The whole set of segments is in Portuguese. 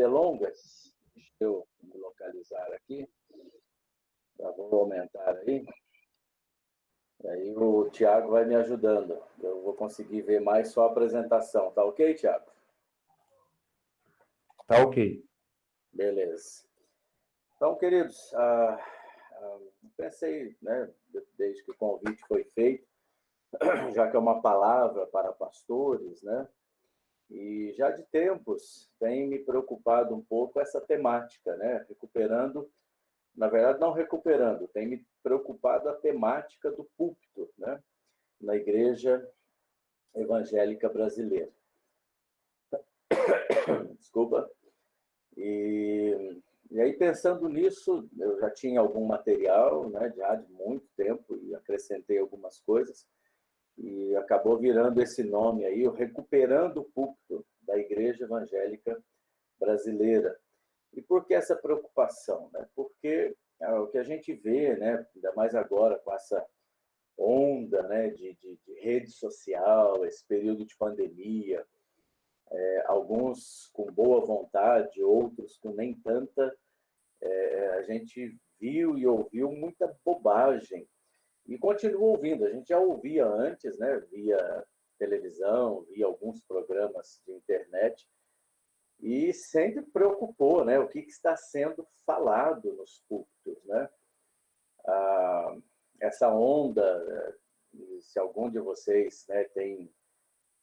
delongas, deixa eu me localizar aqui. Já vou aumentar aí. Aí o Tiago vai me ajudando. Eu vou conseguir ver mais só a apresentação. Tá ok, Tiago? Tá ok. Beleza. Então, queridos, pensei, né, desde que o convite foi feito, já que é uma palavra para pastores, né? E já de tempos tem me preocupado um pouco essa temática, né? Recuperando, na verdade, não recuperando, tem me preocupado a temática do púlpito, né? Na igreja evangélica brasileira. Desculpa. E aí, pensando nisso, eu já tinha algum material, né, já de muito tempo, e acrescentei algumas coisas, e acabou virando esse nome aí, o Recuperando o Púlpito da Igreja Evangélica Brasileira. E por que essa preocupação? Né? Porque o que a gente vê, né, ainda mais agora com essa onda, né, de rede social, esse período de pandemia, alguns com boa vontade, outros com nem tanta, a gente viu e ouviu muita bobagem. E continua ouvindo. A gente já ouvia antes, né, via televisão, via alguns programas de internet, e sempre preocupou, né, o que está sendo falado nos púlpitos, né? Essa onda, se algum de vocês, né, tem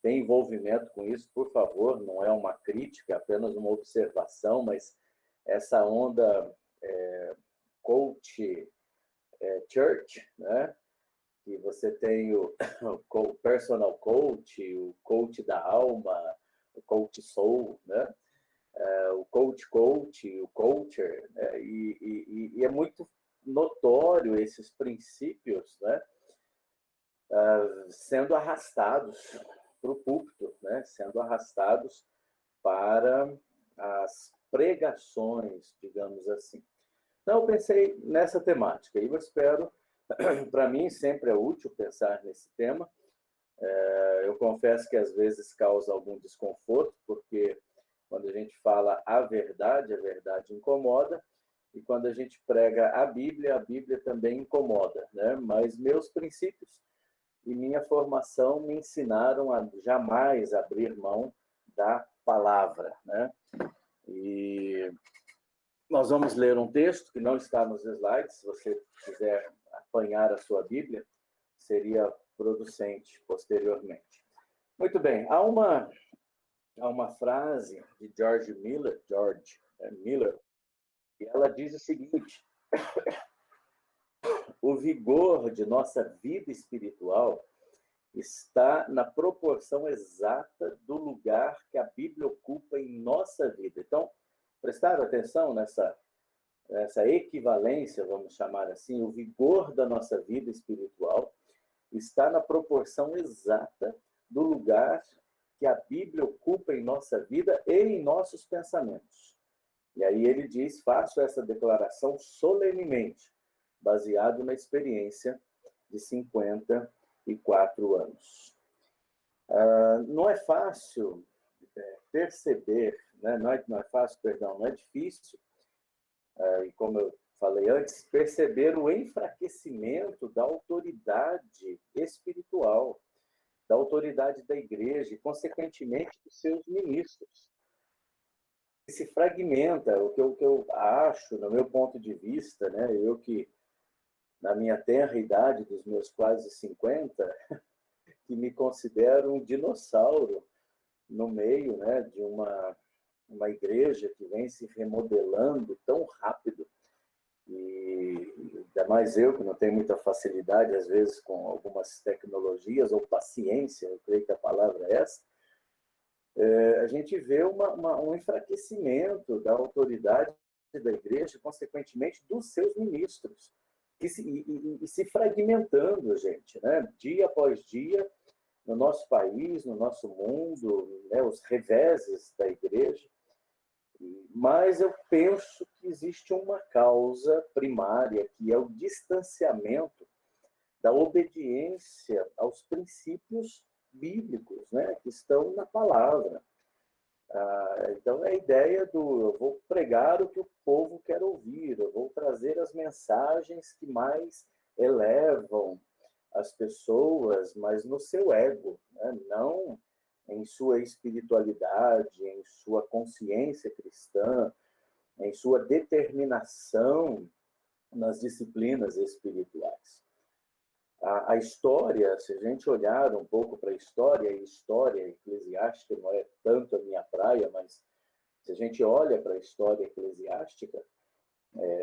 envolvimento com isso, por favor, não é uma crítica, é apenas uma observação, mas essa onda coach church, né? Que você tem o personal coach, o coach da alma, o coach soul, né? O coach, o coacher, né? E é muito notório esses princípios, né? Sendo arrastados para o púlpito, né? Sendo arrastados para as pregações, digamos assim. Então, eu pensei nessa temática e eu espero, para mim, sempre é útil pensar nesse tema. Eu confesso que às vezes causa algum desconforto, porque quando a gente fala a verdade incomoda, e quando a gente prega a Bíblia também incomoda, né? Mas meus princípios e minha formação me ensinaram a jamais abrir mão da palavra, né? E nós vamos ler um texto que não está nos slides. Se você quiser apanhar a sua Bíblia, seria producente posteriormente. Muito bem, há uma frase de George Miller, e ela diz o seguinte: o vigor de nossa vida espiritual está na proporção exata do lugar que a Bíblia ocupa em nossa vida. Então, prestaram atenção nessa equivalência, vamos chamar assim, o vigor da nossa vida espiritual está na proporção exata do lugar que a Bíblia ocupa em nossa vida e em nossos pensamentos. E aí ele diz: faço essa declaração solenemente, baseado na experiência de 54 anos. Não é fácil perceber, né? Não é fácil, perdão, não é difícil, e como eu falei antes, perceber o enfraquecimento da autoridade espiritual, da autoridade da igreja e, consequentemente, dos seus ministros. Se fragmenta, o que eu acho, no meu ponto de vista, né, eu que, na minha tenra idade, dos meus quase 50, que me considero um dinossauro no meio, né, de uma igreja que vem se remodelando tão rápido, e ainda mais eu, que não tenho muita facilidade, às vezes, com algumas tecnologias, ou paciência, eu creio que a palavra é essa, a gente vê um enfraquecimento da autoridade da igreja, consequentemente, dos seus ministros, e se fragmentando, gente, né? Dia após dia, no nosso país, no nosso mundo, né? Os reveses da igreja. Mas eu penso que existe uma causa primária, que é o distanciamento da obediência aos princípios bíblicos, né, que estão na palavra. Então, é a ideia do eu vou pregar o que o povo quer ouvir, eu vou trazer as mensagens que mais elevam as pessoas, mas no seu ego, né? Não em sua espiritualidade, em sua consciência cristã, em sua determinação nas disciplinas espirituais. A história, se a gente olhar um pouco para a história, e história eclesiástica não é tanto a minha praia, mas se a gente olha para a história eclesiástica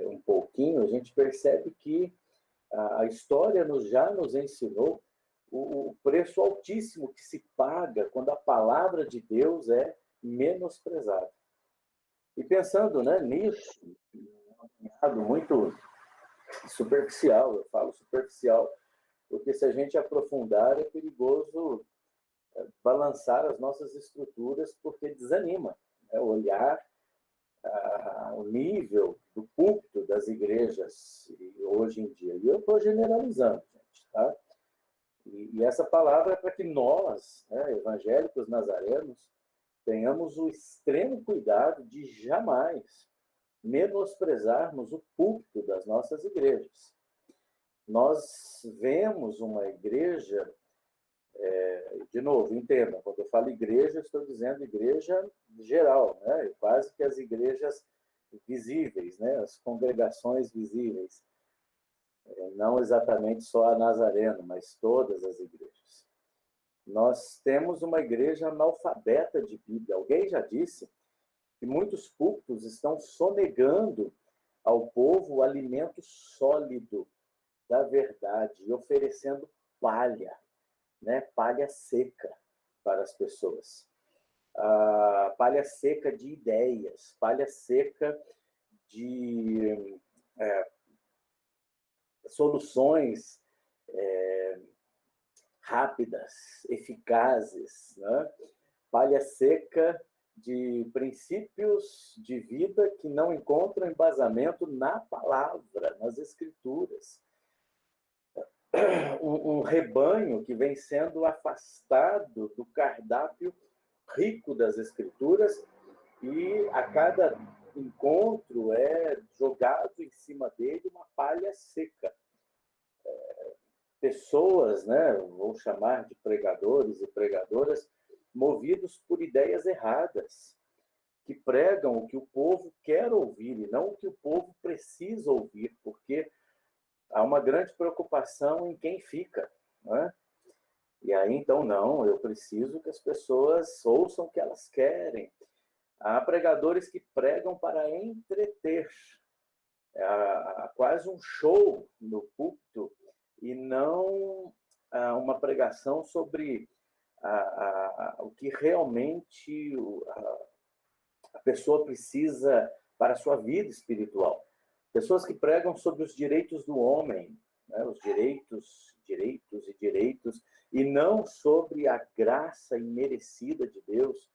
um pouquinho, a gente percebe que a história já nos ensinou o preço altíssimo que se paga quando a palavra de Deus é menosprezada. E pensando, né, nisso, muito superficial, eu falo superficial, porque se a gente aprofundar é perigoso balançar as nossas estruturas, porque desanima, né? Olhar o nível do púlpito das igrejas hoje em dia. E eu estou generalizando, gente, tá? E essa palavra é para que nós, né, evangélicos nazarenos, tenhamos o extremo cuidado de jamais menosprezarmos o púlpito das nossas igrejas. Nós vemos uma igreja, de novo, entendam, quando eu falo igreja, eu estou dizendo igreja geral, né? Quase que as igrejas visíveis, né? As congregações visíveis. Não exatamente só a Nazareno, mas todas as igrejas. Nós temos uma igreja analfabeta de Bíblia. Alguém já disse que muitos púlpitos estão sonegando ao povo o alimento sólido da verdade e oferecendo palha, né? Palha seca para as pessoas. Palha seca de ideias, palha seca de soluções rápidas, eficazes, né? Palha seca de princípios de vida que não encontram embasamento na palavra, nas escrituras. Um rebanho que vem sendo afastado do cardápio rico das escrituras e a cada encontro é jogado em cima dele uma palha seca. Pessoas, né, vou chamar de pregadores e pregadoras, movidos por ideias erradas, que pregam o que o povo quer ouvir e não o que o povo precisa ouvir, porque há uma grande preocupação em quem fica, né? E aí, então, não, eu preciso que as pessoas ouçam o que elas querem. Há pregadores que pregam para entreter, há quase um show no púlpito, e não uma pregação sobre o que realmente a pessoa precisa para a sua vida espiritual. Pessoas que pregam sobre os direitos do homem, né? Os direitos, e não sobre a graça imerecida de Deus.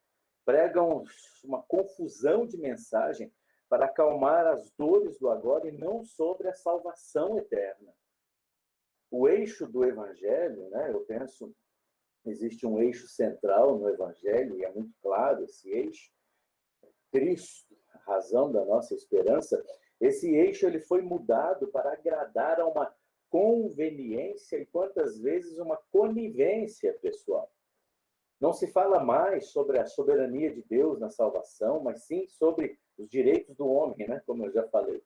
Pregam uma confusão de mensagem para acalmar as dores do agora e não sobre a salvação eterna. O eixo do evangelho, né? Eu penso, existe um eixo central no evangelho, e é muito claro esse eixo, Cristo, a razão da nossa esperança. Esse eixo ele foi mudado para agradar a uma conveniência e, quantas vezes, uma conivência pessoal. Não se fala mais sobre a soberania de Deus na salvação, mas sim sobre os direitos do homem, né? Como eu já falei.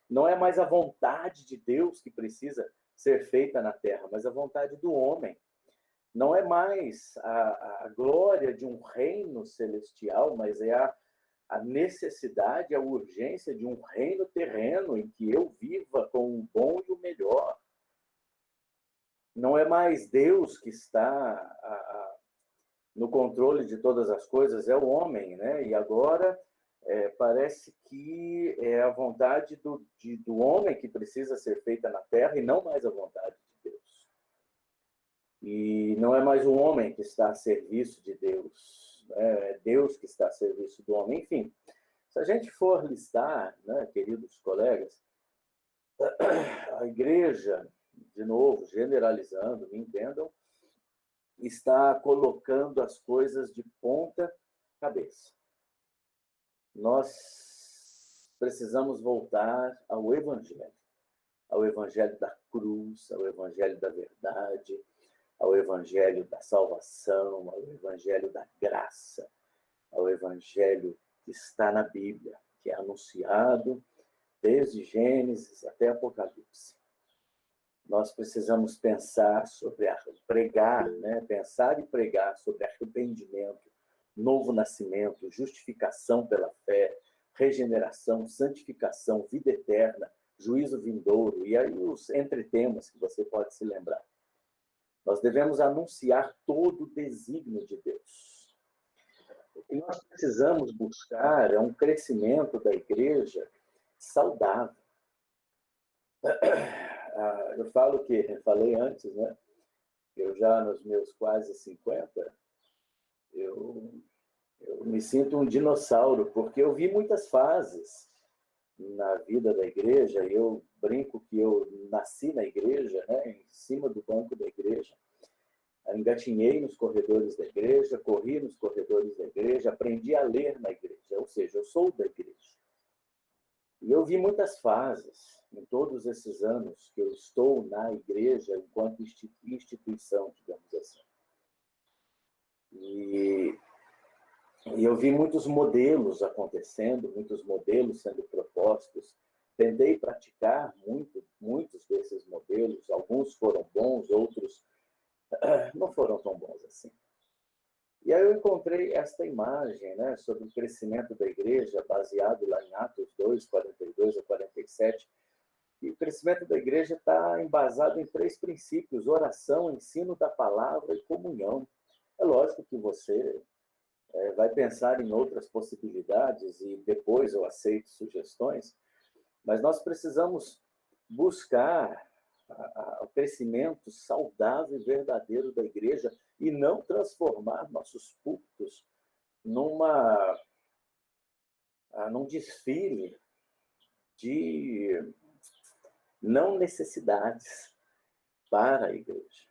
Não é mais a vontade de Deus que precisa ser feita na terra, mas a vontade do homem. Não é mais a glória de um reino celestial, mas é a necessidade, a urgência de um reino terreno em que eu viva com o bom e o melhor. Não é mais Deus que está no controle de todas as coisas, é o homem, né? E agora parece que é a vontade do homem que precisa ser feita na terra e não mais a vontade de Deus. E não é mais o homem que está a serviço de Deus, né? É Deus que está a serviço do homem. Enfim, se a gente for listar, né, queridos colegas, a igreja, de novo, generalizando, me entendam, está colocando as coisas de ponta cabeça. nós precisamos voltar ao Evangelho da cruz, ao Evangelho da verdade, ao Evangelho da salvação, ao Evangelho da graça, ao Evangelho que está na Bíblia, que é anunciado desde Gênesis até Apocalipse. Nós precisamos pensar pensar e pregar sobre arrependimento, novo nascimento, justificação pela fé, regeneração, santificação, vida eterna, juízo vindouro, e aí os entretemas que você pode se lembrar. Nós devemos anunciar todo o desígnio de Deus. O que nós precisamos buscar é um crescimento da igreja saudável. Eu falei antes, né? Eu já nos meus quase 50, eu me sinto um dinossauro, porque eu vi muitas fases na vida da igreja. Eu brinco que eu nasci na igreja, né, em cima do banco da igreja. Engatinhei nos corredores da igreja, corri nos corredores da igreja, aprendi a ler na igreja, ou seja, eu sou da igreja. E eu vi muitas fases em todos esses anos que eu estou na igreja enquanto instituição, digamos assim. E eu vi muitos modelos acontecendo, muitos modelos sendo propostos. Tentei praticar muitos desses modelos. Alguns foram bons, outros não foram tão bons assim. E aí eu encontrei esta imagem, né, sobre o crescimento da igreja, baseado lá em Atos 2, 42 a 47. E o crescimento da igreja está embasado em 3 princípios: oração, ensino da palavra e comunhão. É lógico que você vai pensar em outras possibilidades e depois eu aceito sugestões, mas nós precisamos buscar o crescimento saudável e verdadeiro da igreja e não transformar nossos púlpitos num desfile de não necessidades para a igreja.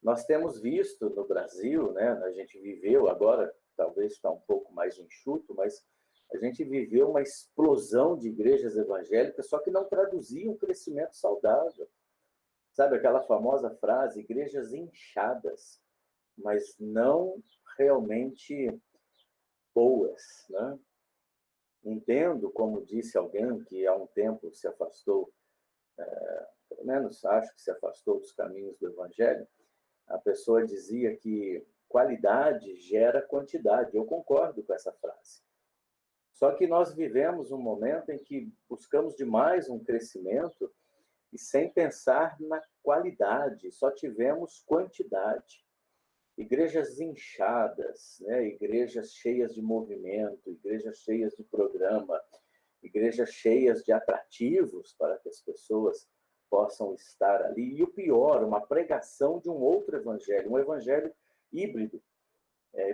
Nós temos visto no Brasil, né, a gente viveu, agora talvez está um pouco mais enxuto, mas a gente viveu uma explosão de igrejas evangélicas, só que não traduziam um crescimento saudável. Sabe aquela famosa frase, igrejas inchadas, mas não realmente boas, né? Entendo, como disse alguém que há um tempo se afastou, pelo menos acho que se afastou dos caminhos do evangelho. A pessoa dizia que qualidade gera quantidade. Eu concordo com essa frase. Só que nós vivemos um momento em que buscamos demais um crescimento e sem pensar na qualidade, só tivemos quantidade. Igrejas inchadas, né? Igrejas cheias de movimento, igrejas cheias de programa, igrejas cheias de atrativos para que as pessoas possam estar ali. E o pior, uma pregação de um outro evangelho, um evangelho híbrido.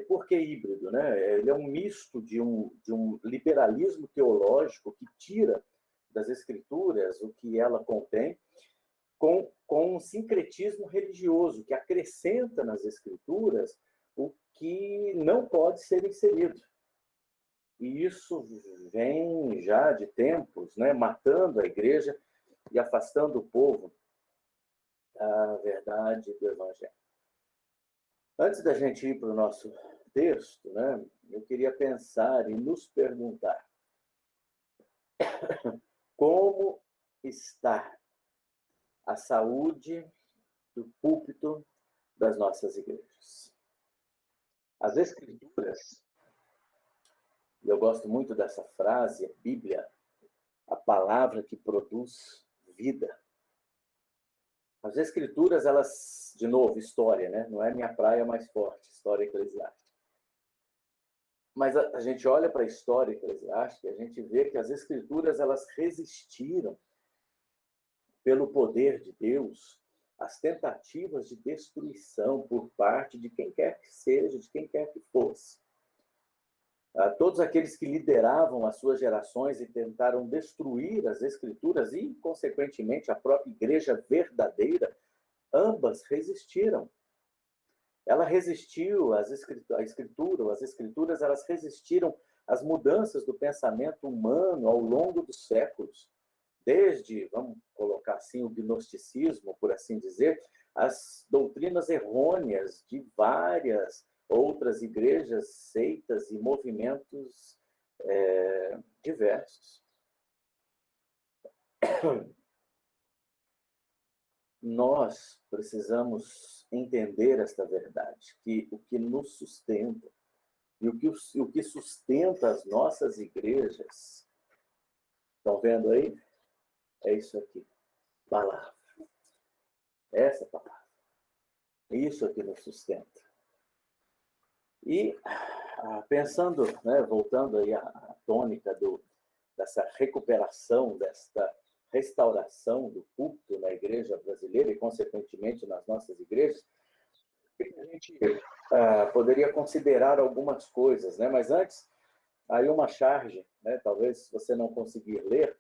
Por que híbrido, né? Ele é um misto de um liberalismo teológico que tira das escrituras o que ela contém, com um sincretismo religioso, que acrescenta nas escrituras o que não pode ser inserido. E isso vem já de tempos, né, matando a igreja e afastando o povo da verdade do evangelho. Antes da gente ir para o nosso texto, né, eu queria pensar e nos perguntar: como está a saúde do púlpito das nossas igrejas? As escrituras, e eu gosto muito dessa frase, a Bíblia, a palavra que produz vida. As escrituras, elas, de novo, história, né? Não é minha praia mais forte, história eclesiástica. Mas a gente olha para a história eclesiástica e a gente vê que as escrituras, elas resistiram, pelo poder de Deus, às tentativas de destruição por parte de quem quer que seja, de quem quer que fosse. Todos aqueles que lideravam as suas gerações e tentaram destruir as escrituras e, consequentemente, a própria igreja verdadeira, ambas resistiram. Ela resistiu, a escritura, as escrituras, elas resistiram as mudanças do pensamento humano ao longo dos séculos, desde, vamos colocar assim, o gnosticismo, por assim dizer, as doutrinas errôneas de várias outras igrejas, seitas e movimentos diversos. Nós precisamos entender esta verdade, que o que nos sustenta e o que sustenta as nossas igrejas, estão vendo aí? É isso aqui, palavra. Essa palavra. Isso aqui nos sustenta. E pensando, né, voltando aí à tônica dessa recuperação, desta restauração do culto na igreja brasileira e, consequentemente, nas nossas igrejas, a gente poderia considerar algumas coisas, né? Mas antes, aí uma charge, né? Talvez você não conseguir ler,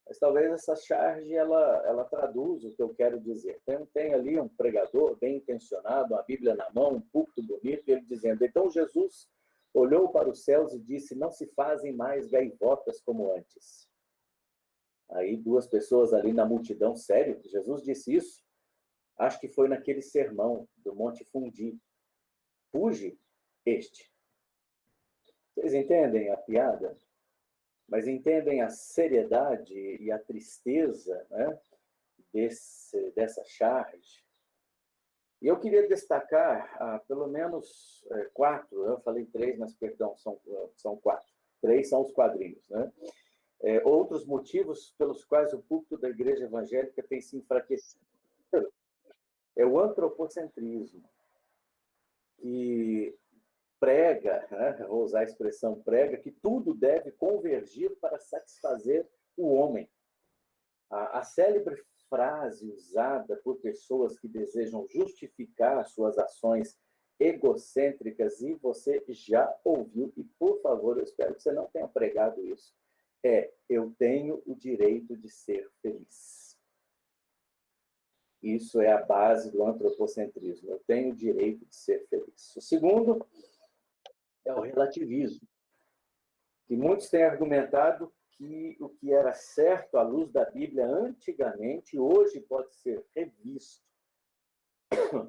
mas talvez essa charge ela traduz o que eu quero dizer. Tem ali um pregador bem intencionado, uma Bíblia na mão, um púlpito bonito, ele dizendo: então Jesus olhou para os céus e disse: não se fazem mais gaivotas como antes. Aí duas pessoas ali na multidão: sério? Jesus disse isso? Acho que foi naquele sermão do Monte Fundi. Fuge este. Vocês entendem a piada? Mas entendem a seriedade e a tristeza, né, dessa charge? E eu queria destacar pelo menos 4, eu falei 3, mas perdão, são 4. 3 são os quadrinhos, né? Outros motivos pelos quais o púlpito da igreja evangélica tem se enfraquecido. É o antropocentrismo, que prega, né, vou usar a expressão prega, que tudo deve convergir para satisfazer o homem. A célebre frase usada por pessoas que desejam justificar suas ações egocêntricas, e você já ouviu, e por favor, eu espero que você não tenha pregado isso, eu tenho o direito de ser feliz. Isso é a base do antropocentrismo. Eu tenho o direito de ser feliz. O segundo é o relativismo, que muitos têm argumentado que o que era certo à luz da Bíblia antigamente, hoje pode ser revisto.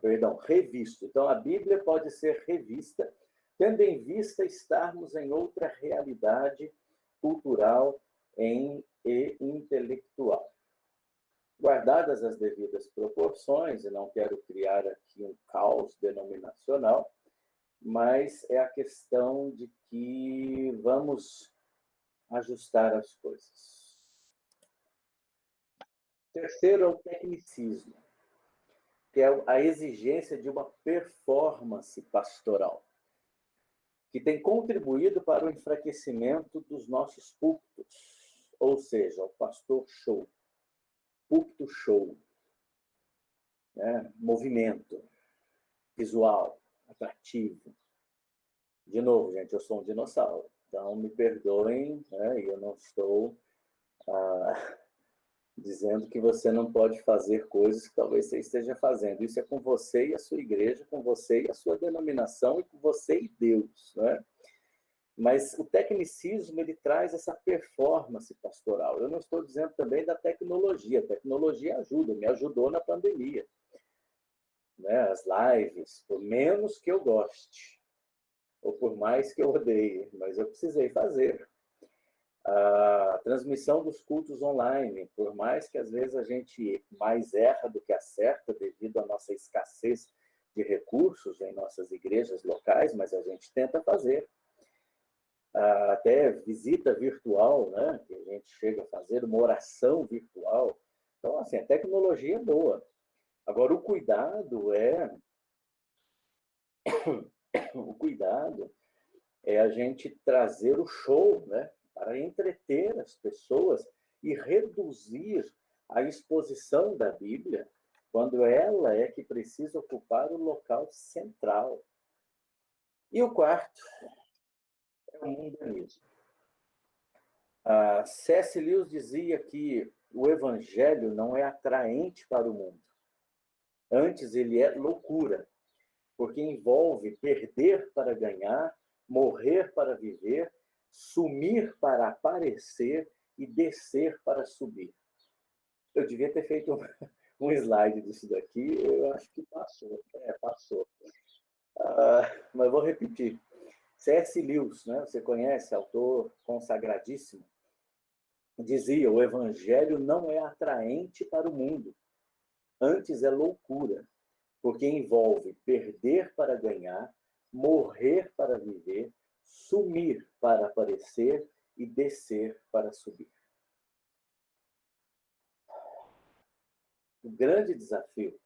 Perdão, revisto. Então, a Bíblia pode ser revista, tendo em vista estarmos em outra realidade cultural e intelectual. Guardadas as devidas proporções, e não quero criar aqui um caos denominacional, mas é a questão de que vamos ajustar as coisas. Terceiro é o tecnicismo, que é a exigência de uma performance pastoral, que tem contribuído para o enfraquecimento dos nossos púlpitos, ou seja, o pastor show, púlpito show, né? Movimento visual, atrativo. De novo, gente, eu sou um dinossauro, então me perdoem, né? Eu não estou dizendo que você não pode fazer coisas que talvez você esteja fazendo. Isso é com você e a sua igreja, com você e a sua denominação, e com você e Deus, né? Mas o tecnicismo, ele traz essa performance pastoral. Eu não estou dizendo também da tecnologia. A tecnologia ajuda, me ajudou na pandemia, né? As lives, por menos que eu goste, ou por mais que eu odeie, mas eu precisei fazer. A transmissão dos cultos online, por mais que às vezes a gente mais erra do que acerta devido à nossa escassez de recursos em nossas igrejas locais, mas a gente tenta fazer. Até visita virtual, né? Que a gente chega a fazer uma oração virtual. Então, assim, a tecnologia é boa. Agora, o cuidado é a gente trazer o show, né? Para entreter as pessoas e reduzir a exposição da Bíblia quando ela é que precisa ocupar o local central. E o quarto é o mundanismo. C.S. Lewis dizia que o evangelho não é atraente para o mundo. Antes, ele é loucura, porque envolve perder para ganhar, morrer para viver, sumir para aparecer e descer para subir. Eu devia ter feito um slide disso daqui, eu acho que passou. Passou. Mas vou repetir. C.S. Lewis, né, você conhece, autor consagradíssimo, dizia: o evangelho não é atraente para o mundo, antes é loucura, porque envolve perder para ganhar, morrer para viver, sumir para aparecer e descer para subir. O grande desafio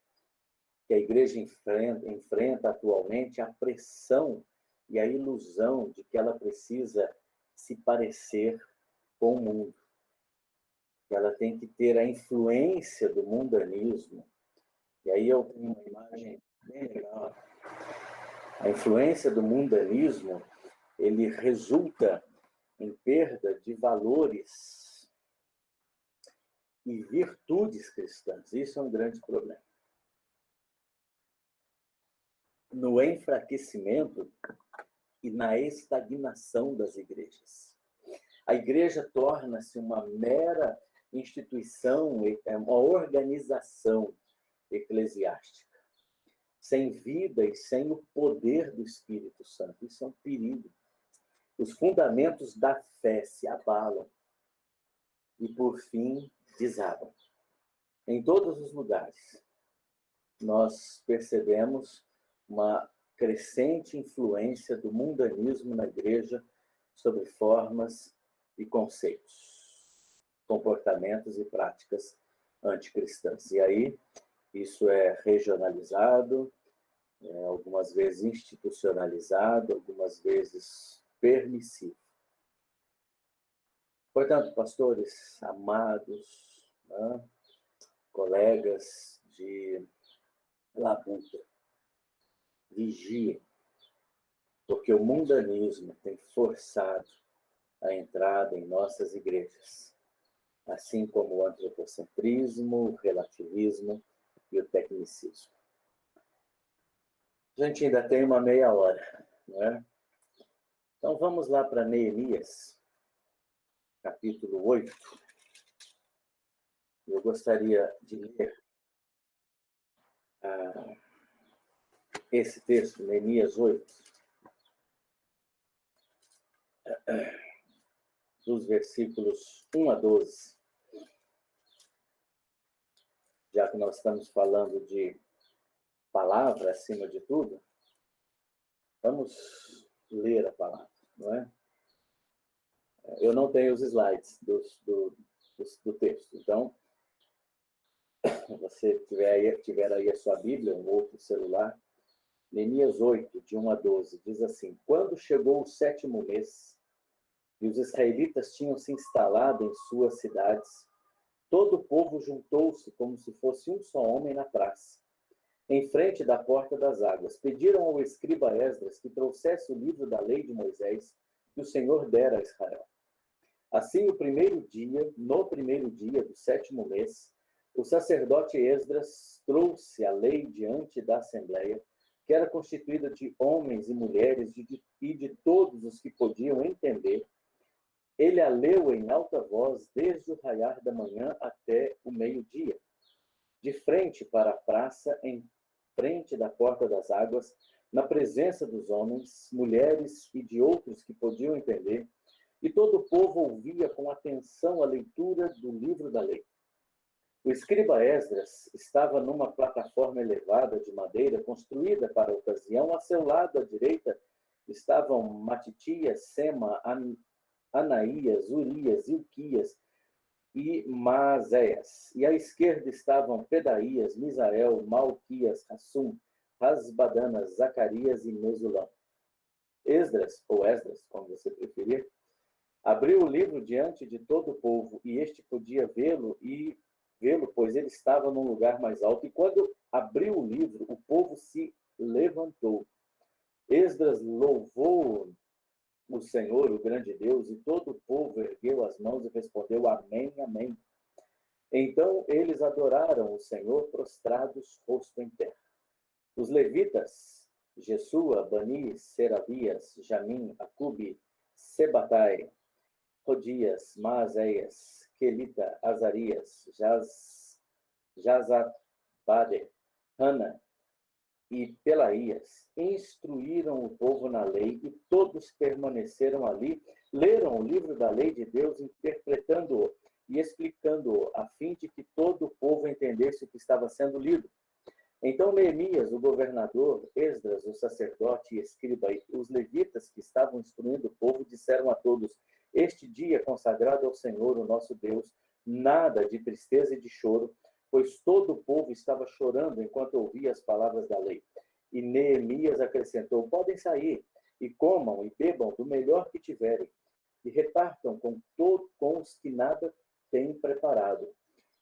que a igreja enfrenta atualmente é a pressão e a ilusão de que ela precisa se parecer com o mundo. Ela tem que ter a influência do mundanismo. E aí eu tenho uma imagem bem legal. A influência do mundanismo, ele resulta em perda de valores e virtudes cristãs. Isso é um grande problema. No enfraquecimento e na estagnação das igrejas. A igreja torna-se uma mera instituição, uma organização eclesiástica, sem vida e sem o poder do Espírito Santo. Isso é um perigo. Os fundamentos da fé se abalam e, por fim, desabam. Em todos os lugares, nós percebemos uma crescente influência do mundanismo na igreja sobre formas e conceitos, comportamentos e práticas anticristãs. E aí, isso é regionalizado, algumas vezes institucionalizado, algumas vezes permissivo. Portanto, pastores amados, né, colegas de labuta, vigiem, porque o mundanismo tem forçado a entrada em nossas igrejas, assim como o antropocentrismo, o relativismo e o tecnicismo. A gente ainda tem uma meia hora, não é? Então vamos lá para Neemias, capítulo 8. Eu gostaria de ler esse texto, Neemias 8, dos versículos 1 a 12. Já que nós estamos falando de palavra acima de tudo, vamos ler a palavra, não é? Eu não tenho os slides do texto, então, se você tiver aí a sua Bíblia, um outro celular, Neemias 8, de 1 a 12, diz assim: quando chegou o 7º mês, e os israelitas tinham se instalado em suas cidades, todo o povo juntou-se como se fosse um só homem na praça, em frente da porta das águas. Pediram ao escriba Esdras que trouxesse o livro da lei de Moisés, que o Senhor dera a Israel. Assim, no primeiro dia do 7º mês, o sacerdote Esdras trouxe a lei diante da Assembleia, que era constituída de homens e mulheres e de todos os que podiam entender. Ele a leu em alta voz desde o raiar da manhã até o meio-dia, de frente para a praça, em frente da porta das águas, na presença dos homens, mulheres e de outros que podiam entender, e todo o povo ouvia com atenção a leitura do livro da lei. O escriba Esdras estava numa plataforma elevada de madeira construída para a ocasião. A seu lado, à direita, estavam Matitias, Sema, Anaías, Urias, Ilquias e Maazéias. E à esquerda estavam Pedaías, Misael, Malquias, Hassum, Rasbadana, Zacarias e Mesulão. Esdras, ou Esdras, como você preferir, abriu o livro diante de todo o povo, e este podia vê-lo, pois ele estava num lugar mais alto. E quando abriu o livro, o povo se levantou. Esdras louvou o Senhor, o grande Deus, e todo o povo ergueu as mãos e respondeu: Amém, Amém. Então eles adoraram o Senhor, prostrados, rosto em terra. Os levitas, Jesua, Bani, Serabias, Jamim, Acubi, Sebatai, Rodias, Maazéias, Quelita, Azarias, Jazabade, Hana e Pelaías instruíram o povo na lei e todos permaneceram ali, leram o livro da lei de Deus, interpretando-o e explicando-o, a fim de que todo o povo entendesse o que estava sendo lido. Então Neemias, o governador, Esdras, o sacerdote e escriba, e os levitas que estavam instruindo o povo, disseram a todos: este dia é consagrado ao Senhor, o nosso Deus, nada de tristeza e de choro, pois todo o povo estava chorando enquanto ouvia as palavras da lei. E Neemias acrescentou: podem sair, e comam e bebam do melhor que tiverem, e repartam com os que nada têm preparado.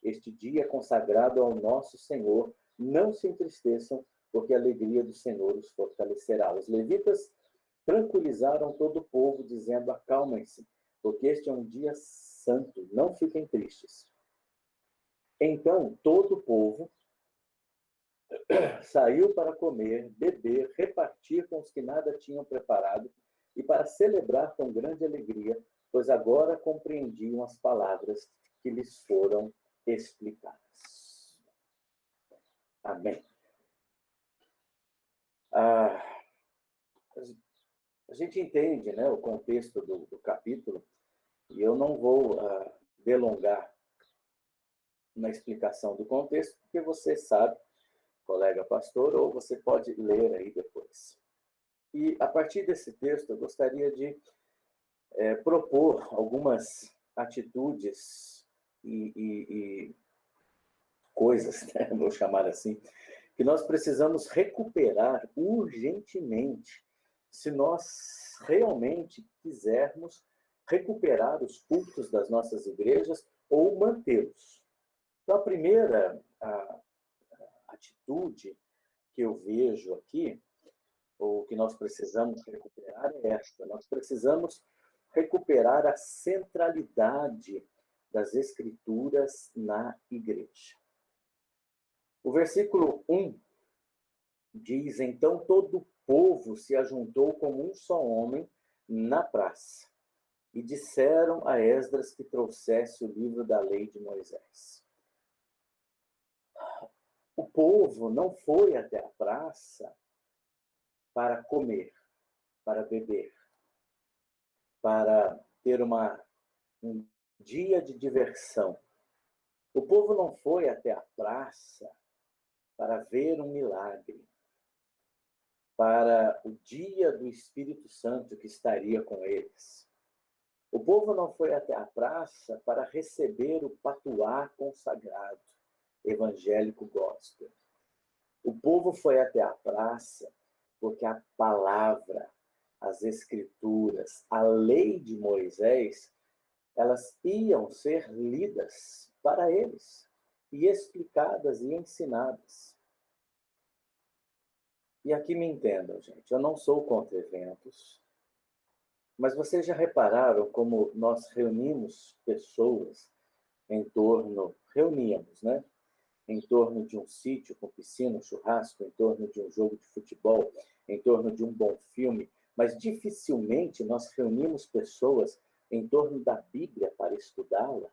Este dia é consagrado ao nosso Senhor. Não se entristeçam, porque a alegria do Senhor os fortalecerá. Os levitas tranquilizaram todo o povo, dizendo: acalmem-se, porque este é um dia santo, não fiquem tristes. Então todo o povo saiu para comer, beber, repartir com os que nada tinham preparado e para celebrar com grande alegria, pois agora compreendiam as palavras que lhes foram explicadas. Amém. A gente entende, né, o contexto do capítulo, e eu não vou delongar na explicação do contexto, porque você sabe, colega pastor, ou você pode ler aí depois. E a partir desse texto, eu gostaria de propor algumas atitudes e coisas, né, vou chamar assim, que nós precisamos recuperar urgentemente se nós realmente quisermos recuperar os cultos das nossas igrejas ou mantê-los. Então, a primeira atitude que eu vejo aqui, ou que nós precisamos recuperar, é esta. Nós precisamos recuperar a centralidade das Escrituras na igreja. O versículo 1 diz: então todo o povo se ajuntou como um só homem na praça, e disseram a Esdras que trouxesse o livro da lei de Moisés. O povo não foi até a praça para comer, para beber, para ter um dia de diversão. O povo não foi até a praça para ver um milagre, para o dia do Espírito Santo que estaria com eles. O povo não foi até a praça para receber o patuá consagrado, evangélico gospel. O povo foi até a praça porque a palavra, as escrituras, a lei de Moisés, elas iam ser lidas para eles, e explicadas e ensinadas. E aqui me entendam, gente, eu não sou contra eventos, mas vocês já repararam como nós reunimos pessoas reuníamos, né? Em torno de um sítio com piscina, um churrasco, em torno de um jogo de futebol, em torno de um bom filme, mas dificilmente nós reunimos pessoas em torno da Bíblia para estudá-la.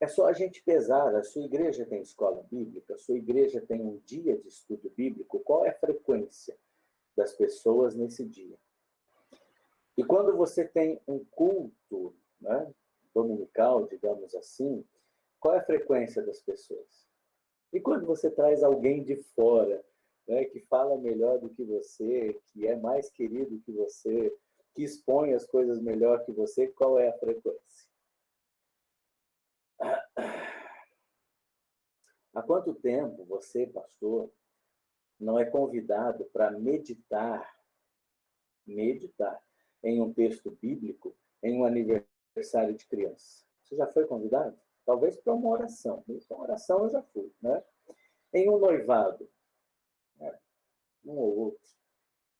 É só a gente pesar, a sua igreja tem escola bíblica, a sua igreja tem um dia de estudo bíblico, qual é a frequência das pessoas nesse dia? E quando você tem um culto, né, dominical, digamos assim, qual é a frequência das pessoas? E quando você traz alguém de fora, né, que fala melhor do que você, que é mais querido que você, que expõe as coisas melhor que você, qual é a frequência? Há quanto tempo você, pastor, não é convidado para meditar em um texto bíblico em um aniversário de criança? Você já foi convidado? Talvez para uma oração. Para uma oração eu já fui, né? Em um noivado, né? Um ou outro.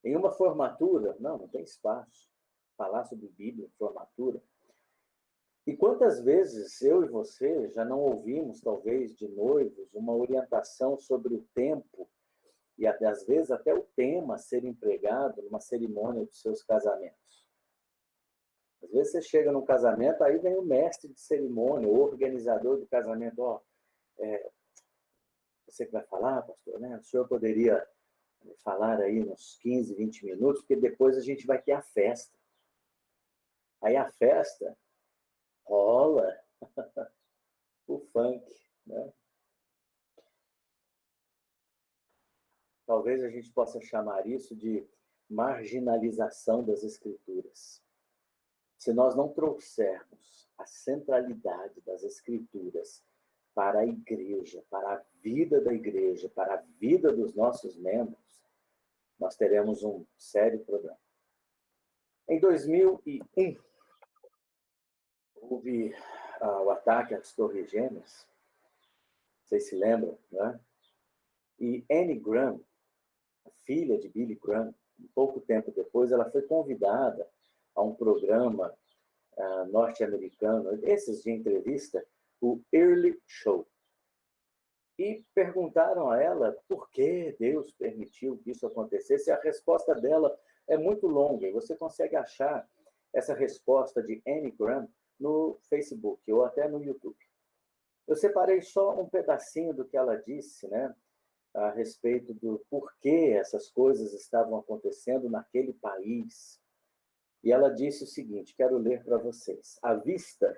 Em uma formatura, não tem espaço. Falar sobre Bíblia em formatura. E quantas vezes eu e você já não ouvimos, talvez, de noivos, uma orientação sobre o tempo e, às vezes, até o tema a ser empregado numa cerimônia dos seus casamentos? Às vezes você chega num casamento, aí vem o mestre de cerimônia, o organizador do casamento, ó, você que vai falar, pastor, né? O senhor poderia falar aí uns 15, 20 minutos, porque depois a gente vai ter a festa. Aí a festa rola o funk, né? Talvez a gente possa chamar isso de marginalização das escrituras. Se nós não trouxermos a centralidade das escrituras para a igreja, para a vida da igreja, para a vida dos nossos membros, nós teremos um sério problema. Em 2001, houve o ataque às Torres Gêmeas, vocês se lembram, né? E Anne Graham, a filha de Billy Graham, pouco tempo depois, ela foi convidada a um programa norte-americano, esses de entrevista, o Early Show. E perguntaram a ela por que Deus permitiu que isso acontecesse. A resposta dela é muito longa, e você consegue achar essa resposta de Anne Graham no Facebook ou até no YouTube. Eu separei só um pedacinho do que ela disse, né, a respeito do porquê essas coisas estavam acontecendo naquele país. E ela disse o seguinte, quero ler para vocês. À vista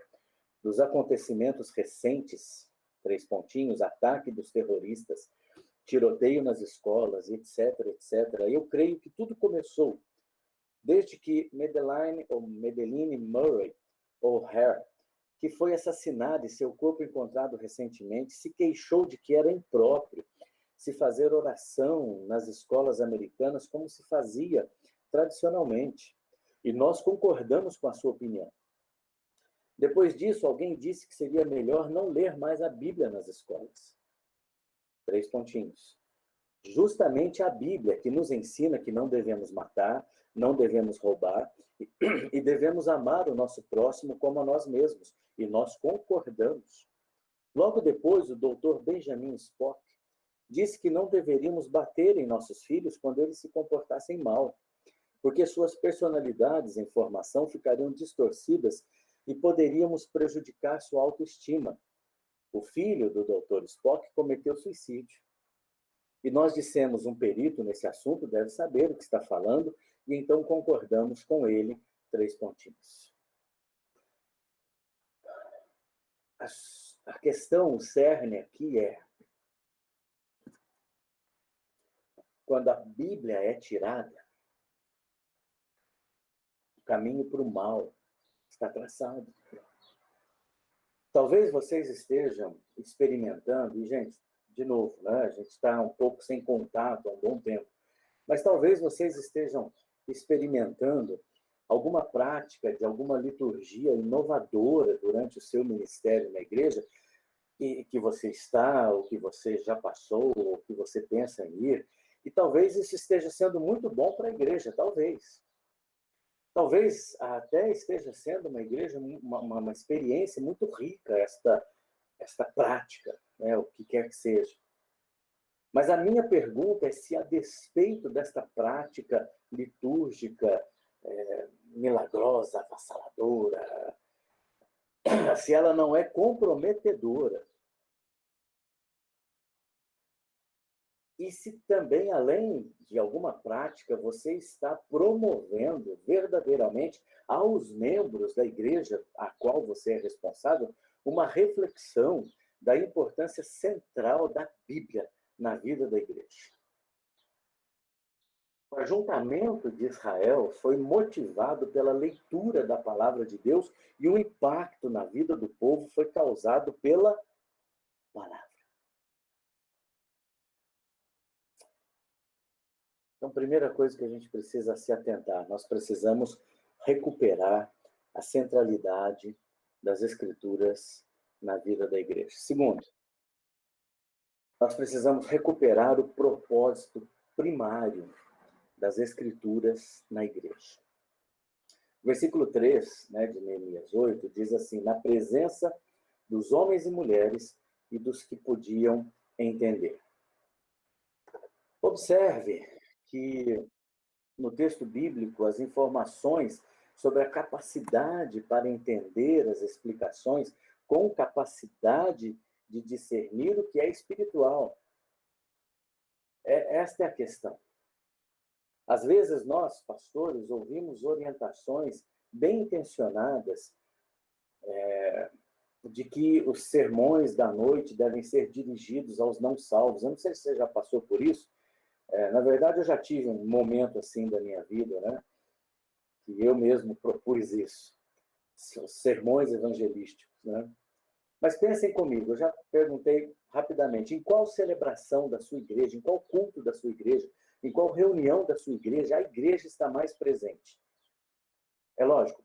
dos acontecimentos recentes, 3 pontinhos, ataque dos terroristas, tiroteio nas escolas, etc., etc., eu creio que tudo começou desde que Madeleine Murray O'Hare, que foi assassinada e seu corpo encontrado recentemente, se queixou de que era impróprio se fazer oração nas escolas americanas como se fazia tradicionalmente. E nós concordamos com a sua opinião. Depois disso, alguém disse que seria melhor não ler mais a Bíblia nas escolas. 3 pontinhos. Justamente a Bíblia que nos ensina que não devemos matar, não devemos roubar e devemos amar o nosso próximo como a nós mesmos. E nós concordamos. Logo depois, o doutor Benjamin Spock disse que não deveríamos bater em nossos filhos quando eles se comportassem mal, porque suas personalidades em formação ficariam distorcidas e poderíamos prejudicar sua autoestima. O filho do Dr. Spock cometeu suicídio. E nós dissemos, um perito nesse assunto deve saber o que está falando, e então concordamos com ele, 3 pontinhos. A questão, o cerne aqui é, quando a Bíblia é tirada, o caminho para o mal está traçado. Talvez vocês estejam experimentando, e, gente, de novo, né, a gente está um pouco sem contato há um bom tempo, mas talvez vocês estejam experimentando alguma prática de alguma liturgia inovadora durante o seu ministério na igreja, e que você está, ou que você já passou, ou que você pensa em ir, e talvez isso esteja sendo muito bom para a igreja, talvez. Talvez até esteja sendo uma igreja, uma experiência muito rica, esta prática, né, o que quer que seja. Mas a minha pergunta é se, a despeito desta prática litúrgica, milagrosa, avassaladora, se ela não é comprometedora. E se também, além de alguma prática, você está promovendo verdadeiramente aos membros da igreja a qual você é responsável uma reflexão da importância central da Bíblia na vida da igreja. O ajuntamento de Israel foi motivado pela leitura da palavra de Deus e o impacto na vida do povo foi causado pela palavra. Então, primeira coisa que a gente precisa se atentar, nós precisamos recuperar a centralidade das Escrituras na vida da igreja. Segundo, nós precisamos recuperar o propósito primário das Escrituras na igreja. O versículo 3, né, de Neemias 8, diz assim, na presença dos homens e mulheres e dos que podiam entender. Observe que no texto bíblico as informações sobre a capacidade para entender as explicações, com capacidade de discernir o que é espiritual. Esta é a questão. Às vezes nós, pastores, ouvimos orientações bem intencionadas de que os sermões da noite devem ser dirigidos aos não salvos. Eu não sei se você já passou por isso. Na verdade, eu já tive um momento assim da minha vida, né? Que eu mesmo propus isso. Sermões evangelísticos, né? Mas pensem comigo, eu já perguntei rapidamente, em qual celebração da sua igreja, em qual culto da sua igreja, em qual reunião da sua igreja, a igreja está mais presente? É lógico,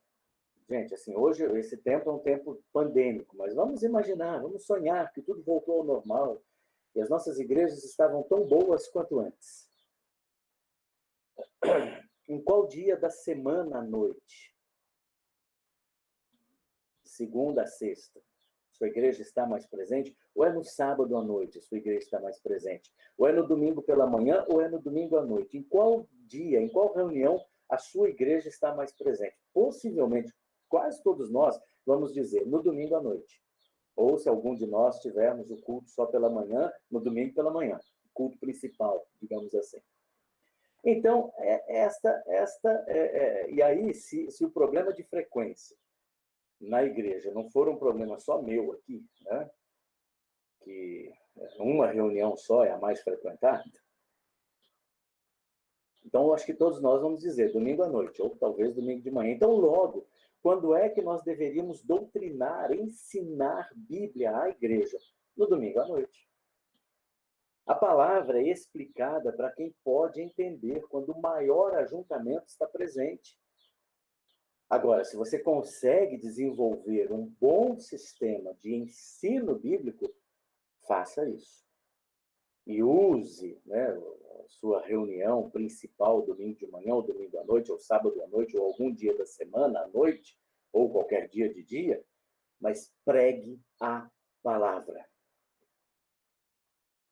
gente, assim, hoje esse tempo é um tempo pandêmico, mas vamos imaginar, vamos sonhar que tudo voltou ao normal e as nossas igrejas estavam tão boas quanto antes. Em qual dia da semana à noite? Segunda a sexta. Sua igreja está mais presente? Ou é no sábado à noite sua igreja está mais presente? Ou é no domingo pela manhã ou é no domingo à noite? Em qual dia, em qual reunião a sua igreja está mais presente? Possivelmente, quase todos nós vamos dizer no domingo à noite. Ou se algum de nós tivermos o culto só pela manhã, no domingo pela manhã. Culto principal, digamos assim. Então, e aí, se o problema de frequência na igreja não for um problema só meu aqui, né? Que uma reunião só é a mais frequentada, então eu acho que todos nós vamos dizer domingo à noite, ou talvez domingo de manhã. Então, logo, quando é que nós deveríamos doutrinar, ensinar Bíblia à igreja? No domingo à noite. A palavra é explicada para quem pode entender quando o maior ajuntamento está presente. Agora, se você consegue desenvolver um bom sistema de ensino bíblico, faça isso. E use, né, a sua reunião principal domingo de manhã, ou domingo à noite, ou sábado à noite, ou algum dia da semana à noite, ou qualquer dia de dia, mas pregue a palavra.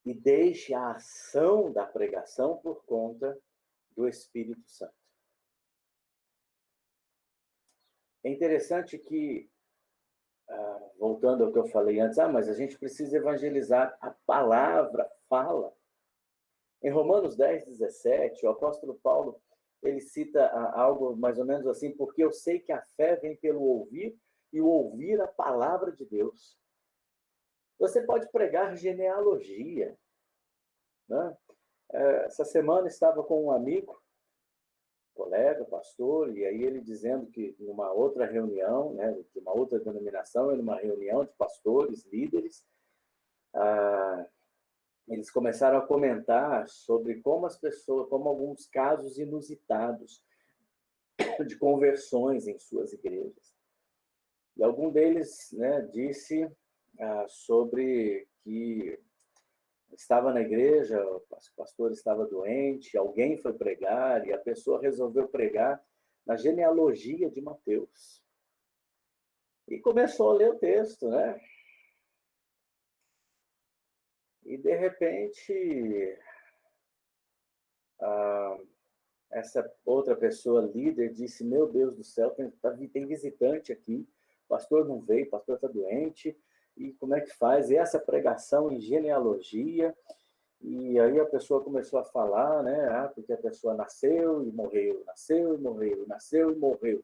E deixe a ação da pregação por conta do Espírito Santo. É interessante que, voltando ao que eu falei antes, mas a gente precisa evangelizar. A palavra fala. Em Romanos 10, 17, o apóstolo Paulo, ele cita algo mais ou menos assim, porque eu sei que a fé vem pelo ouvir, e o ouvir a palavra de Deus. Você pode pregar genealogia, né? Essa semana estava com um amigo, colega, pastor, e aí ele dizendo que numa outra reunião, né, de uma outra denominação, numa reunião de pastores, líderes, eles começaram a comentar sobre como as pessoas, como alguns casos inusitados de conversões em suas igrejas. E algum deles, né, disse sobre que estava na igreja, o pastor estava doente, alguém foi pregar e a pessoa resolveu pregar na genealogia de Mateus. E começou a ler o texto, né? E, de repente, essa outra pessoa, líder, disse, meu Deus do céu, tem visitante aqui, o pastor não veio, o pastor está doente, e como é que faz? E essa pregação em genealogia, e aí a pessoa começou a falar, né, porque a pessoa nasceu e morreu, nasceu e morreu, nasceu e morreu.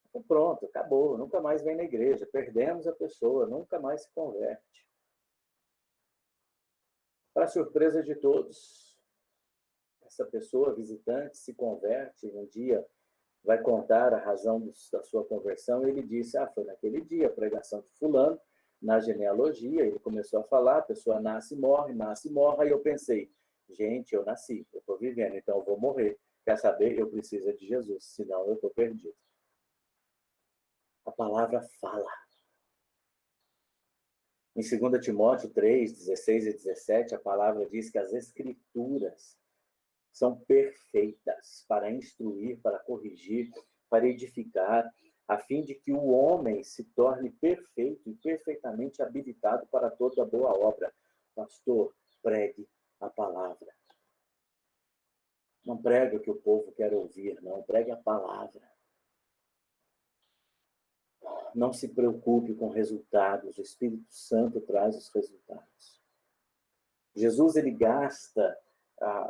Então, pronto, acabou, nunca mais vem na igreja, perdemos a pessoa, nunca mais se converte. Para surpresa de todos, essa pessoa, visitante, se converte, um dia vai contar a razão da sua conversão, e ele disse, foi naquele dia, a pregação de fulano, na genealogia, ele começou a falar, a pessoa nasce e morre, aí eu pensei, gente, eu nasci, eu estou vivendo, então eu vou morrer. Quer saber? Eu preciso de Jesus, senão eu estou perdido. A palavra fala. Em 2 Timóteo 3, 16 e 17, a palavra diz que as escrituras são perfeitas para instruir, para corrigir, para edificar, a fim de que o homem se torne perfeito e perfeitamente habilitado para toda boa obra. Pastor, pregue a palavra. Não prega o que o povo quer ouvir, não. Pregue a palavra. Não se preocupe com resultados. O Espírito Santo traz os resultados. Jesus, ele gasta,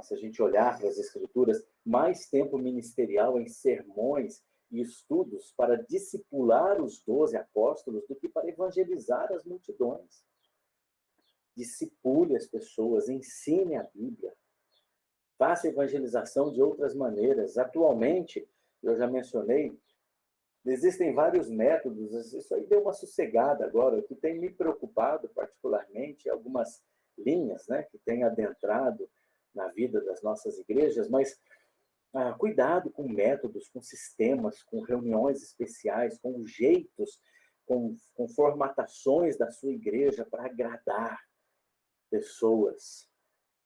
se a gente olhar para as Escrituras, mais tempo ministerial em sermões e estudos para discipular os 12 apóstolos do que para evangelizar as multidões. Discipule as pessoas, ensine a Bíblia. Faça evangelização de outras maneiras. Atualmente, eu já mencionei, existem vários métodos, isso aí deu uma sossegada agora. O que tem me preocupado particularmente é algumas linhas, né, que têm adentrado na vida das nossas igrejas, mas cuidado com métodos, com sistemas, com reuniões especiais, com jeitos, com formatações da sua igreja para agradar pessoas.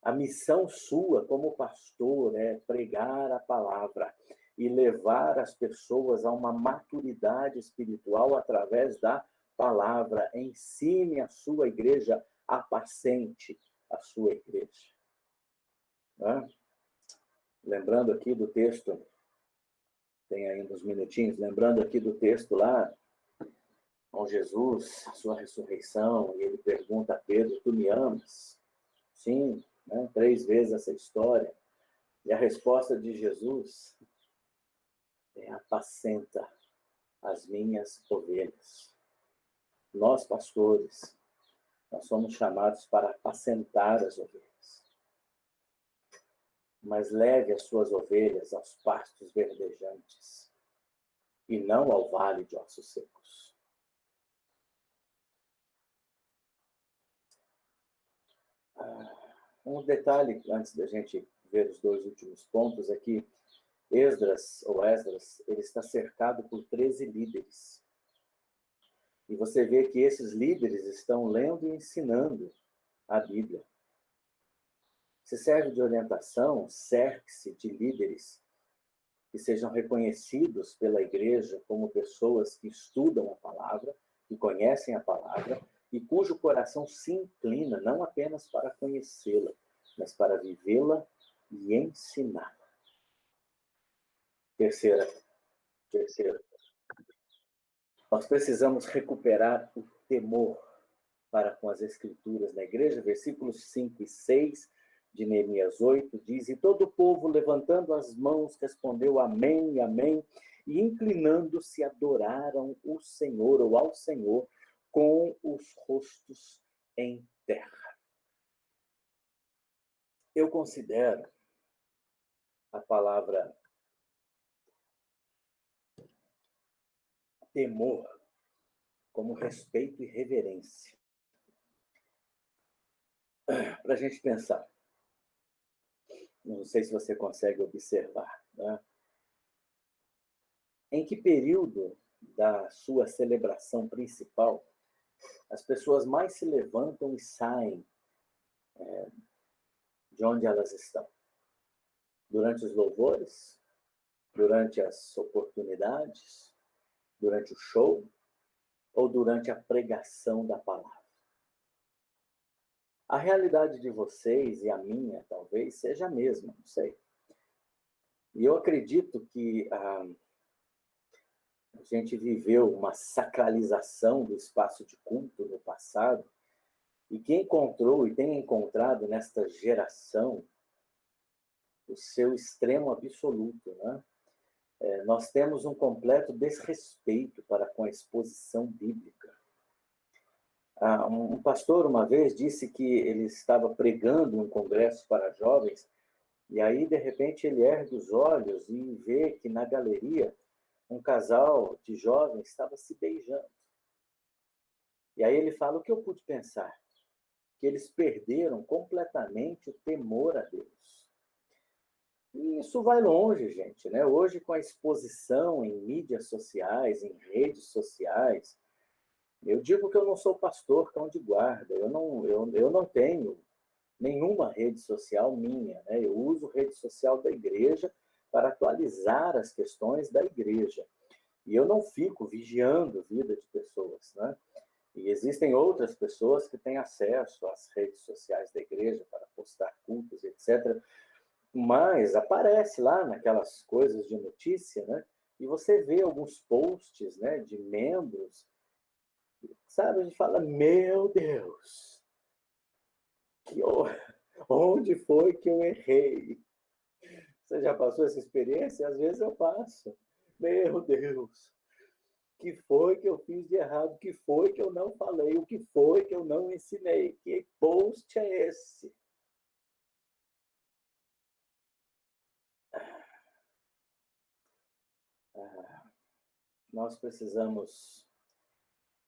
A missão sua como pastor é pregar a palavra e levar as pessoas a uma maturidade espiritual através da palavra. Ensine a sua igreja, apacente a sua igreja. Né? Lembrando aqui do texto, tem ainda uns minutinhos, lembrando aqui do texto lá, com Jesus, a sua ressurreição, e ele pergunta a Pedro, tu me amas? Sim, né? 3 vezes essa história. E a resposta de Jesus é: apacenta as minhas ovelhas. Nós, pastores, nós somos chamados para apacentar as ovelhas. Mas leve as suas ovelhas aos pastos verdejantes e não ao vale de ossos secos. Um detalhe, antes da gente ver os 2 últimos pontos, é que Esdras, ele está cercado por 13 líderes. E você vê que esses líderes estão lendo e ensinando a Bíblia. Se serve de orientação, cerque-se de líderes que sejam reconhecidos pela igreja como pessoas que estudam a palavra, que conhecem a palavra e cujo coração se inclina não apenas para conhecê-la, mas para vivê-la e ensiná-la. Terceira, nós precisamos recuperar o temor para com as Escrituras na igreja. Versículos 5 e 6 de Neemias 8 diz: e todo o povo, levantando as mãos, respondeu amém, amém, e inclinando-se, adoraram o Senhor, ou ao Senhor, com os rostos em terra. Eu considero a palavra temor como respeito e reverência. Para a gente pensar. Não sei se você consegue observar, né? Em que período da sua celebração principal as pessoas mais se levantam e saem de onde elas estão? Durante os louvores? Durante as oportunidades? Durante o show? Ou durante a pregação da palavra? A realidade de vocês e a minha, talvez, seja a mesma, não sei. E eu acredito que a gente viveu uma sacralização do espaço de culto no passado, e que encontrou e tem encontrado nesta geração o seu extremo absoluto, né? Nós temos um completo desrespeito para com a exposição bíblica. Um pastor uma vez disse que ele estava pregando um congresso para jovens, e aí, de repente, ele ergue os olhos e vê que na galeria um casal de jovens estava se beijando. E aí ele fala: o que eu pude pensar? Que eles perderam completamente o temor a Deus. E isso vai longe, gente, né? Hoje, com a exposição em mídias sociais, em redes sociais, eu digo que eu não sou pastor, cão de guarda. Eu não tenho nenhuma rede social minha, né? Eu uso rede social da igreja para atualizar as questões da igreja. E eu não fico vigiando a vida de pessoas, né? E existem outras pessoas que têm acesso às redes sociais da igreja para postar cultos, etc. Mas aparece lá naquelas coisas de notícia, né? E você vê alguns posts, né, de membros, sabe? A gente fala, meu Deus, que onde foi que eu errei? Você já passou essa experiência? Às vezes eu passo. Meu Deus, o que foi que eu fiz de errado? O que foi que eu não falei? O que foi que eu não ensinei? Que post é esse? Nós precisamos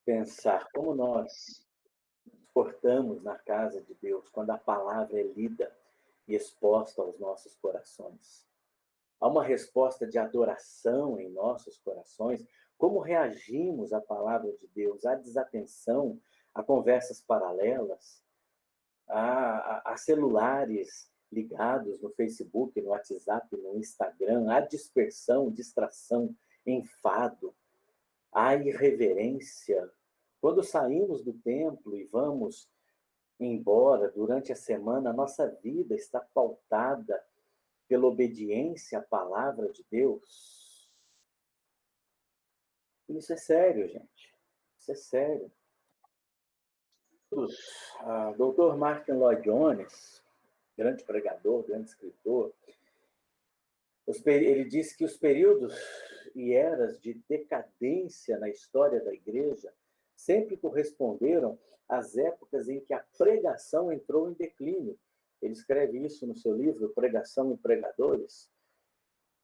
pensar como nós portamos na casa de Deus quando a palavra é lida e exposta aos nossos corações. Há uma resposta de adoração em nossos corações. Como reagimos à palavra de Deus? Há desatenção, a conversas paralelas, a celulares ligados no Facebook, no WhatsApp, no Instagram, há dispersão, distração, enfado, há irreverência. Quando saímos do templo e vamos embora durante a semana, a nossa vida está pautada pela obediência à palavra de Deus. Isso é sério, gente. Isso é sério. Dr. Martin Lloyd Jones, grande pregador, grande escritor, ele disse que os períodos e eras de decadência na história da igreja sempre corresponderam às épocas em que a pregação entrou em declínio. Ele escreve isso no seu livro Pregação e Pregadores,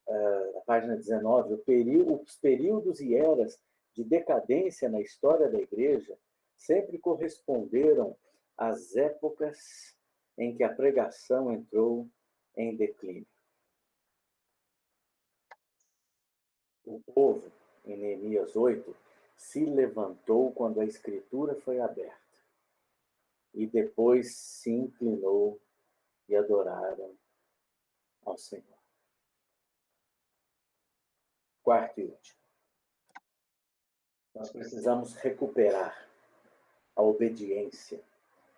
na página 19. Os períodos e eras de decadência na história da igreja sempre corresponderam às épocas em que a pregação entrou em declínio. O povo, em Neemias 8, se levantou quando a escritura foi aberta e depois se inclinou e adoraram ao Senhor. Quarto e último. Nós precisamos recuperar a obediência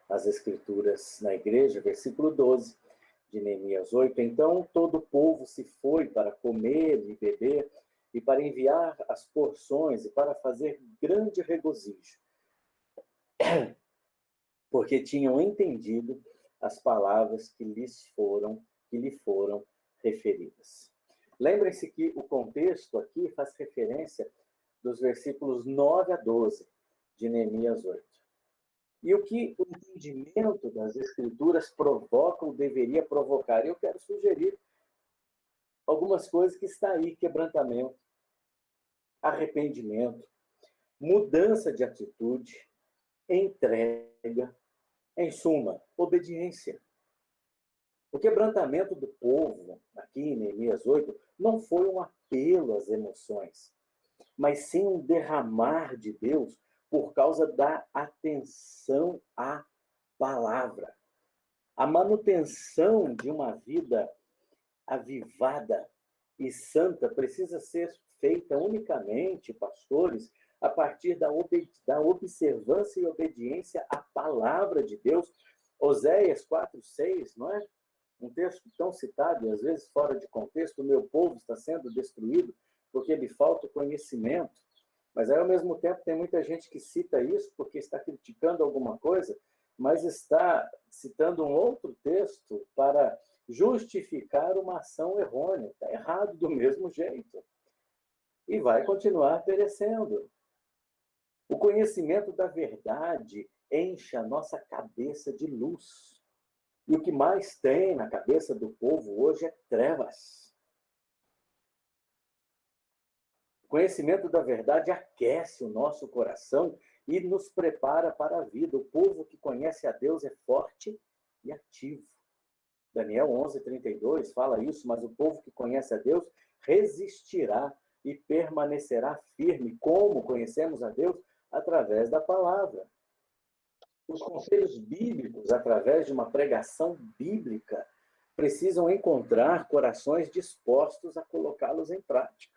às escrituras na igreja, versículo 12 de Neemias 8. Então todo o povo se foi para comer e beber e para enviar as porções e para fazer grande regozijo, porque tinham entendido as palavras que lhe foram referidas. Lembrem-se que o contexto aqui faz referência dos versículos 9 a 12 de Neemias 8. E o que o entendimento das Escrituras provoca ou deveria provocar? Eu quero sugerir algumas coisas que está aí: quebrantamento, arrependimento, mudança de atitude, entrega, em suma, obediência. O quebrantamento do povo, aqui em Neemias 8, não foi um apelo às emoções, mas sim um derramar de Deus por causa da atenção à palavra. A manutenção de uma vida avivada e santa precisa ser feita unicamente, pastores, a partir da observância e obediência à palavra de Deus. Oséias 4:6, não é? Um texto tão citado, e às vezes fora de contexto: o meu povo está sendo destruído porque lhe falta o conhecimento. Mas aí, ao mesmo tempo, tem muita gente que cita isso porque está criticando alguma coisa, mas está citando um outro texto para justificar uma ação errônea. Está errado do mesmo jeito. E vai continuar perecendo. O conhecimento da verdade enche a nossa cabeça de luz. E o que mais tem na cabeça do povo hoje é trevas. O conhecimento da verdade aquece o nosso coração e nos prepara para a vida. O povo que conhece a Deus é forte e ativo. Daniel 11:32 fala isso: mas o povo que conhece a Deus resistirá e permanecerá firme. Como conhecemos a Deus? Através da palavra. Os conselhos bíblicos, através de uma pregação bíblica, precisam encontrar corações dispostos a colocá-los em prática.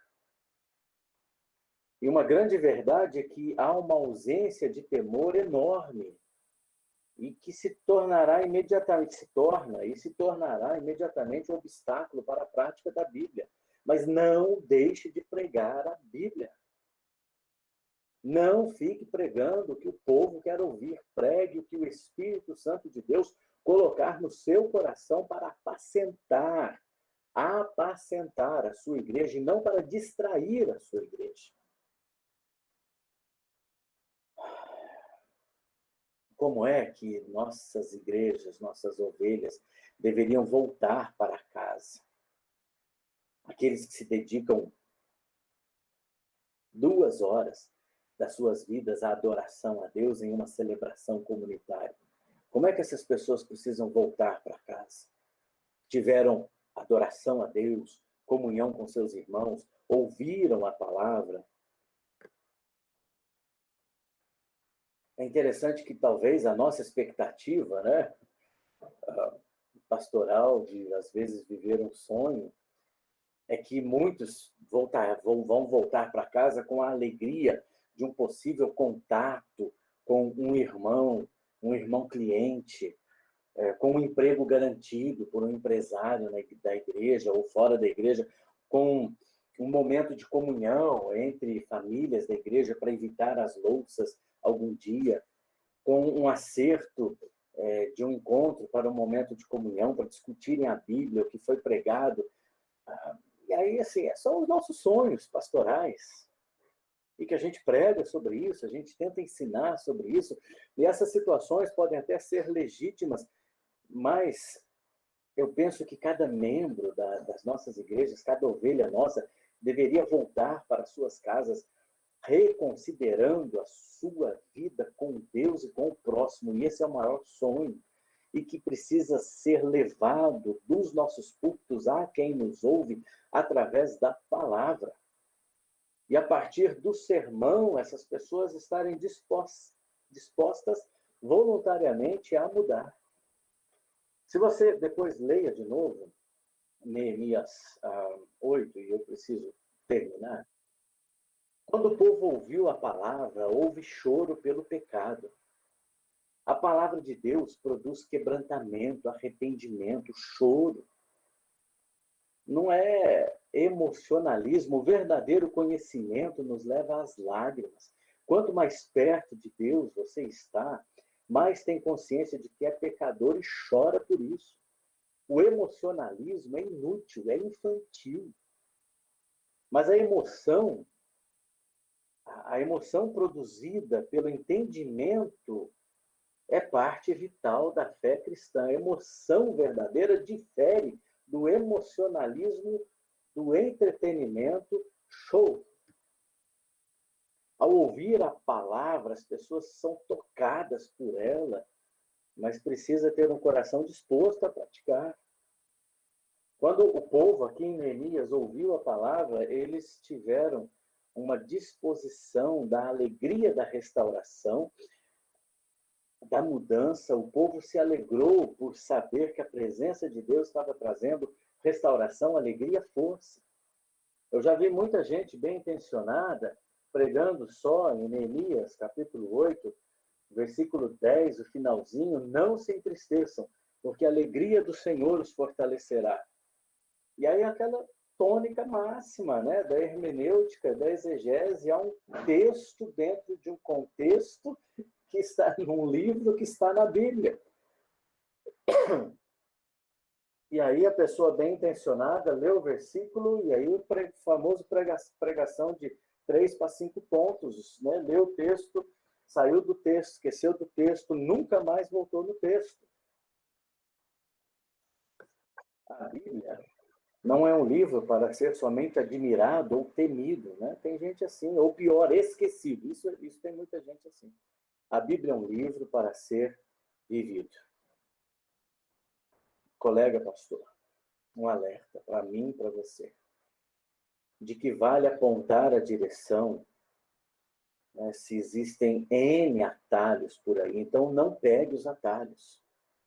E uma grande verdade é que há uma ausência de temor enorme e que se tornará imediatamente, se tornará imediatamente um obstáculo para a prática da Bíblia. Mas não deixe de pregar a Bíblia. Não fique pregando o que o povo quer ouvir. Pregue o que o Espírito Santo de Deus colocar no seu coração para apacentar a sua igreja e não para distrair a sua igreja. Como é que nossas igrejas, nossas ovelhas, deveriam voltar para casa? Aqueles que se dedicam 2 horas das suas vidas à adoração a Deus em uma celebração comunitária. Como é que essas pessoas precisam voltar para casa? Tiveram adoração a Deus, comunhão com seus irmãos, ouviram a palavra. É interessante que talvez a nossa expectativa, né, pastoral, de às vezes viver um sonho, é que muitos vão voltar para casa com a alegria de um possível contato com um irmão cliente, com um emprego garantido por um empresário da igreja ou fora da igreja, com um momento de comunhão entre famílias da igreja para evitar as louças algum dia, com um acerto de um encontro para um momento de comunhão, para discutirem a Bíblia, o que foi pregado. E aí, assim, são os nossos sonhos pastorais. E que a gente prega sobre isso, a gente tenta ensinar sobre isso. E essas situações podem até ser legítimas, mas eu penso que cada membro das nossas igrejas, cada ovelha nossa, deveria voltar para suas casas reconsiderando a sua vida com Deus e com o próximo. E esse é o maior sonho. E que precisa ser levado dos nossos púlpitos a quem nos ouve através da palavra. E a partir do sermão, essas pessoas estarem dispostas voluntariamente a mudar. Se você depois leia de novo Neemias 8, e eu preciso terminar, quando o povo ouviu a palavra, houve choro pelo pecado. A palavra de Deus produz quebrantamento, arrependimento, choro. Não é emocionalismo. O verdadeiro conhecimento nos leva às lágrimas. Quanto mais perto de Deus você está, mais tem consciência de que é pecador e chora por isso. O emocionalismo é inútil, é infantil. Mas a emoção produzida pelo entendimento é parte vital da fé cristã. A emoção verdadeira difere do emocionalismo, do entretenimento show. Ao ouvir a palavra, as pessoas são tocadas por ela, mas precisa ter um coração disposto a praticar. Quando o povo aqui em Neemias ouviu a palavra, eles tiveram uma disposição da alegria da restauração, da mudança. O povo se alegrou por saber que a presença de Deus estava trazendo restauração, alegria, força. Eu já vi muita gente bem intencionada pregando só em Neemias, capítulo 8, versículo 10, o finalzinho: não se entristeçam, porque a alegria do Senhor os fortalecerá. E aí aquela tônica máxima, né, da hermenêutica, da exegese, há um texto dentro de um contexto que está num livro que está na Bíblia. E aí a pessoa bem intencionada lê o versículo, e aí o famoso pregação de 3 para 5 pontos, né? Lê o texto, saiu do texto, esqueceu do texto, nunca mais voltou no texto. A Bíblia não é um livro para ser somente admirado ou temido, né? Tem gente assim, ou pior, esquecido. Isso tem muita gente assim. A Bíblia é um livro para ser vivido. Colega pastor, um alerta para mim e para você, de que vale apontar a direção, né, se existem N atalhos por aí. Então, não pegue os atalhos.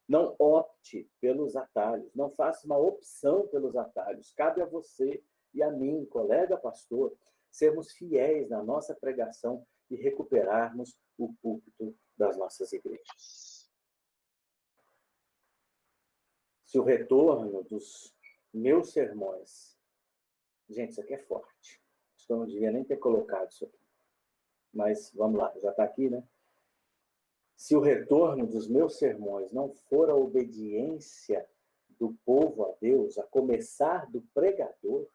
Não opte pelos atalhos. Não faça uma opção pelos atalhos. Cabe a você e a mim, colega pastor, sermos fiéis na nossa pregação e recuperarmos o púlpito das nossas igrejas. Se o retorno dos meus sermões... Gente, isso aqui é forte. Acho que eu não devia nem ter colocado isso aqui. Mas vamos lá, já está aqui, né? Se o retorno dos meus sermões não for a obediência do povo a Deus, a começar do pregador,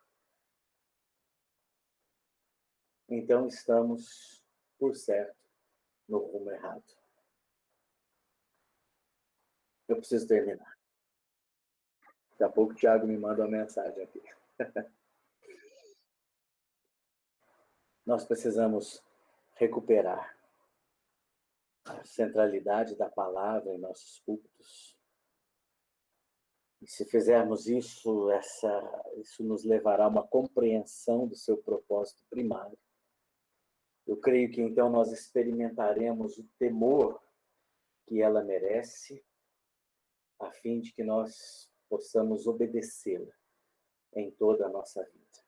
então estamos, por certo, no rumo errado. Eu preciso terminar. Daqui a pouco o Tiago me manda uma mensagem aqui. Nós precisamos recuperar a centralidade da palavra em nossos púlpitos. E se fizermos isso, isso nos levará a uma compreensão do seu propósito primário. Eu creio que então nós experimentaremos o temor que ela merece, a fim de que nós possamos obedecê-la em toda a nossa vida.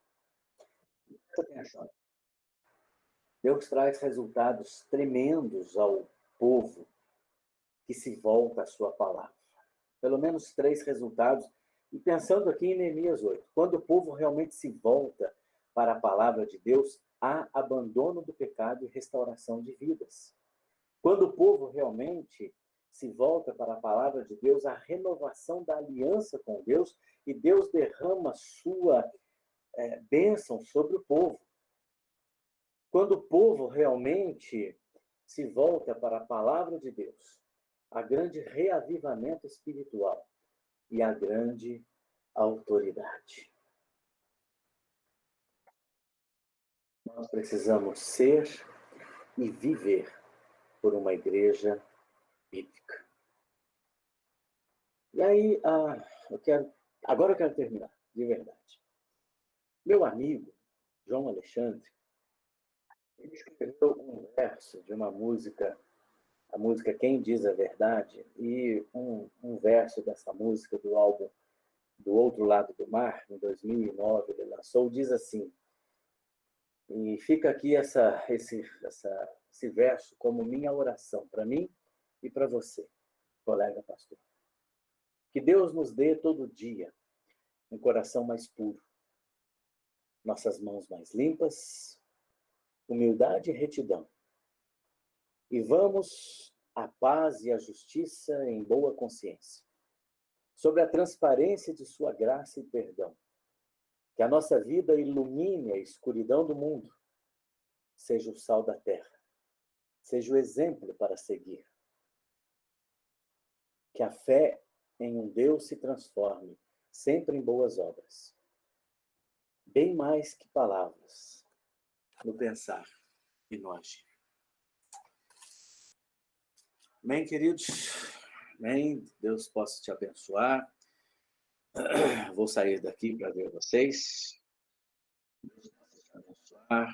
Presta atenção. Deus traz resultados tremendos ao povo que se volta à sua palavra. Pelo menos 3 resultados. E pensando aqui em Neemias 8, quando o povo realmente se volta para a palavra de Deus, há abandono do pecado e restauração de vidas. Quando o povo realmente se volta para a palavra de Deus, há renovação da aliança com Deus e Deus derrama sua bênção sobre o povo. Quando o povo realmente se volta para a palavra de Deus, há grande reavivamento espiritual e há grande autoridade. Nós precisamos ser e viver por uma igreja bíblica. E aí, agora eu quero terminar, de verdade. Meu amigo, João Alexandre, ele escreveu um verso de uma música, a música Quem Diz a Verdade, e um verso dessa música do álbum Do Outro Lado do Mar, em 2009, ele lançou, diz assim, e fica aqui esse verso como minha oração para mim e para você, colega pastor. Que Deus nos dê todo dia um coração mais puro, nossas mãos mais limpas, humildade e retidão. E vamos à paz e à justiça em boa consciência, sobre a transparência de sua graça e perdão. Que a nossa vida ilumine a escuridão do mundo, seja o sal da terra, seja o exemplo para seguir. Que a fé em um Deus se transforme sempre em boas obras. Bem mais que palavras, no pensar e no agir. Amém, queridos? Amém. Deus possa te abençoar. Vou sair daqui para ver vocês. Deus possa te abençoar.